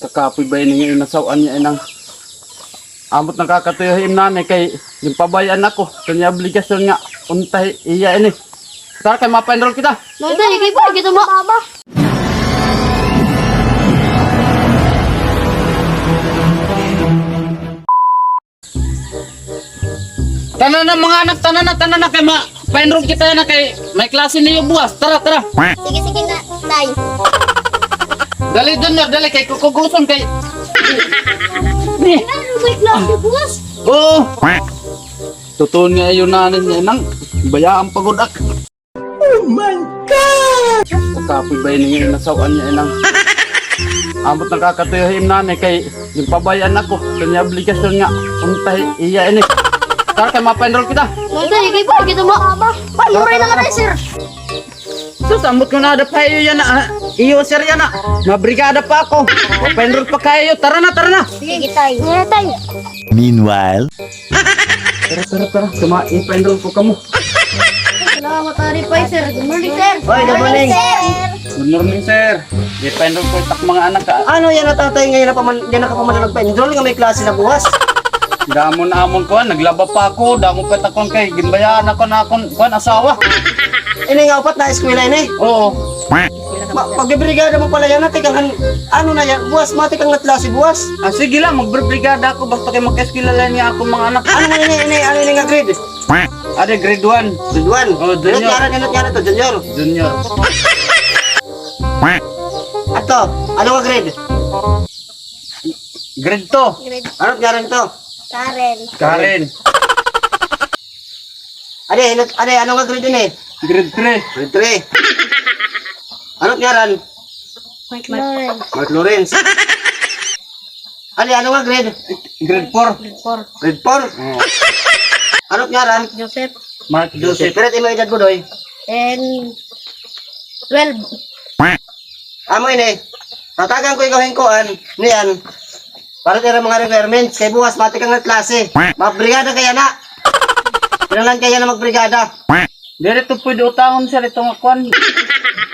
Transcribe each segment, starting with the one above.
Kakapoy ba yun yung inasawaan niya inang amot nakakatuyahim nanay kay yung pabayaan ako. Kanya obligasyon nga untay iya ini. Tara kay mapa-enroll kita. Nanti, ikipo, kita mo. Tanan na mga anak, tanan na kay pa-enroll kita na kay may klase niyo buwas. Tara. Sige, sige na, tay. Dali Junior, dali kay kukuguson kay. Ano may klase, buwas? Oo. Totoo nga yun nanin niya nang bayaan pagodak. Oh my God! Kakapoy ba yun yung nasawaan niya nang amot nakakatuyahim nanay kay yung pabayaan ako. Kanya obligasyon nga untay iya ini. Tara kay mapa-enroll kita. Nanti, ikipo, kita mo. Paluray na nga tayo, sir. Sus, amot ko na ada pa iyo yan na. Iyo sir yan na. Mabrigada pa ako. Mapa-enroll pa kayo. Tara na. Sige, tay. Sige, tay. Meanwhile, Tara. Sama ipa-enroll ko kamo. Salamat, Ari pa, sir. Good morning, sir. Hoy, good morning. Good morning sir. Ipa-enroll ko itak mga anak ka. Ano yan na tatay ngayon na ka pa man nagpa-enroll nga may klase na buwas? Damon ko, naglaba pa ako, damo pa takon kay ginbayaan ako na akong kuan asawa. Ini nga upat na eskwela ini. Oo. Pagbibrigada mo pala yan natin kang ano na yan, buwas, mati kang nga klase buwas. Ah, sige lang, magbrigada ako basta kay magkaskilala niya ako mga anak. Ano ini nga grade? Ada grade 1, Grade 1. Oh, junior. Anot yaran to, junior. junior. Ato, ano nga grade? Grade 2, Grade Anot yaran to? Karen. Karen. Ano nga grade ini? Grade 3, Grade 3. Anot yaran? Mike Lauren. Mark Lawrence. Ano nga grade? grade 4. Grade 4. Grade 4. Oh. Anot yaran? Joseph. Mark Joseph. Joseph. Pero ito mo edad mo doy? And 12. Amo ini. Tatagan ko ikaw hingkuan niyan. Para tira mga requirements kay bukas mati kang nga klase. Magbrigada kaya na. Kailangan kaya na magbrigada. Dire to pwede utangon sir itong kuan.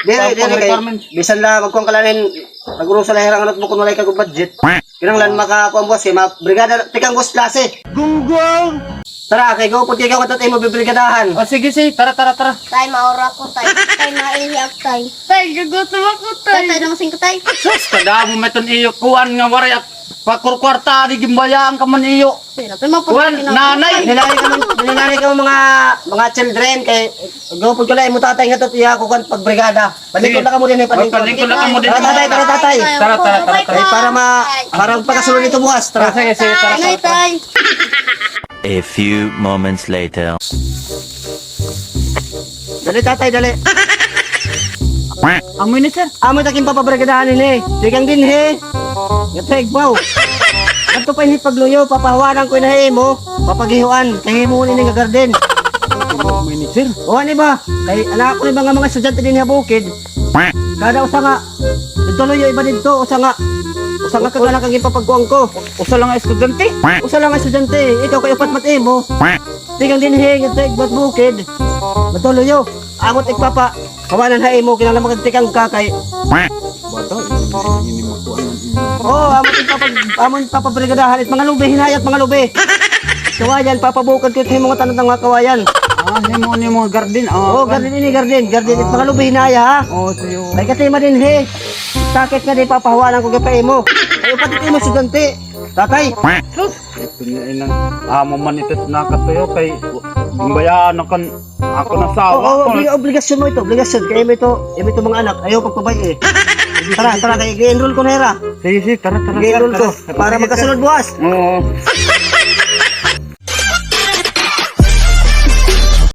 Dire kay requirements. bisan la magkuang kalanin nagurusa la herang anot mo kun walay kag budget. Kinahanglan makakuan boss kay magbrigada tikang boss klase. Gunggong. Tara kay go pud kay kawatot ay mabibrigadahan. Oh sige, tara. Tay, maura ko, tay. Tay, maihiyak, tay. Tay, gagutom ako, tay. Tay, namasing ko, tay. Sus, kadamo meton iyo kuan nga waray at pakurkwarta di gimbayaan ka man iyo. Pero, tay, mapunta Kuan nanay. Nilalay ka mga children kay go pud kala imo tatay nga tot iya ko kan pagbrigada. Panikod na ka mo din Panikod na ka mo din. Tara tatay. Tara. Kay para pagkasunod nito bukas. Tara. Sige, tara. Nay, tay. a few moments later. Dali tatay dali. Amoy ni sir. Amo takin papabrigadahan ni. Digang din he. Gateg wow. Ato pa ini pagluyo papahawanan ko na mo. Papagihuan kay mo ni nga garden. Amoy ni sir. O ani ba? Kay anak ko ni mga estudyante din sa bukid. Kada usa nga tuloy iba dito usa nga kagana kang ipapagkuang ko. Usa lang nga estudyante. Usa lang nga estudyante, ikaw kay upat mat mo. Tigang din hingit sa igbat bukid. Matuloyo. Amot igpapa. Kawanan ha mo kinala magtikang ka kay. Bato, ini makuan. Oh, amot papabrigadahan it mga lubi hinayat mga lubi. Kawayan papabukod ko sa mga tanong ng mga kawayan. Ah, ni mo garden. Oh, garden ini garden it mga lubi hinaya ha. Oh, sayo. May kasi din he. Sakit nga di papahawanan ko kay mo. Ay upat mo estudyante. Tatay. Sus. Ito niya inang amo man ito nakatuyo kay gimbayaan ako na sawa. Oo, obligasyon mo ito, obligasyon. Kaya mo ito mga anak, ayaw pagpabay eh. Tara, kaya i-enroll ko na hera. Sige, tara. I-enroll ko, para magkasunod bukas. Oo.